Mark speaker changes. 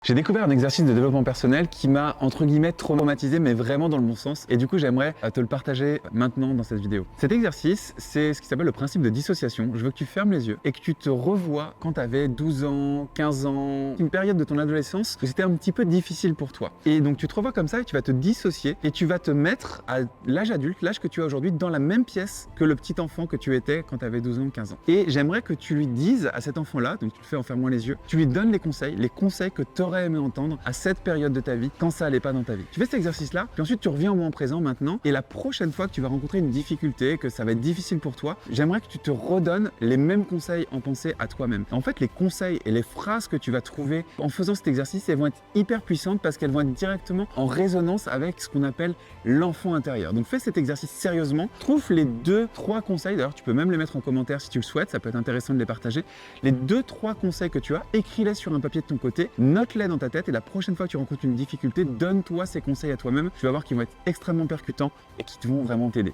Speaker 1: J'ai découvert un exercice de développement personnel qui m'a, entre guillemets, traumatisé, mais vraiment dans le bon sens. Et du coup, j'aimerais te le partager maintenant dans cette vidéo. Cet exercice, c'est ce qui s'appelle le principe de dissociation. Je veux que tu fermes les yeux et que tu te revois quand tu avais 12 ans, 15 ans, une période de ton adolescence où c'était un petit peu difficile pour toi. Et donc, tu te revois comme ça et tu vas te dissocier et tu vas te mettre à l'âge adulte, l'âge que tu as aujourd'hui, dans la même pièce que le petit enfant que tu étais quand tu avais 12 ans, 15 ans. Et j'aimerais que tu lui dises à cet enfant-là, donc tu le fais en fermant les yeux, tu lui donnes les conseils que tu aurais aimé entendre à cette période de ta vie quand ça allait pas dans ta vie. Tu fais cet exercice-là, puis ensuite tu reviens au moment présent maintenant, et la prochaine fois que tu vas rencontrer une difficulté, que ça va être difficile pour toi, j'aimerais que tu te redonnes les mêmes conseils en pensée à toi-même. En fait, les conseils et les phrases que tu vas trouver en faisant cet exercice, elles vont être hyper puissantes parce qu'elles vont être directement en résonance avec ce qu'on appelle l'enfant intérieur. Donc fais cet exercice sérieusement, trouve les 2-3 conseils, d'ailleurs tu peux même les mettre en commentaire si tu le souhaites, ça peut être intéressant de les partager. Les 2-3 conseils que tu as, écris-les sur un papier de ton côté, note-les dans ta tête et la prochaine fois que tu rencontres une difficulté, donne-toi ces conseils à toi-même. Tu vas voir qu'ils vont être extrêmement percutants et qui vont vraiment t'aider.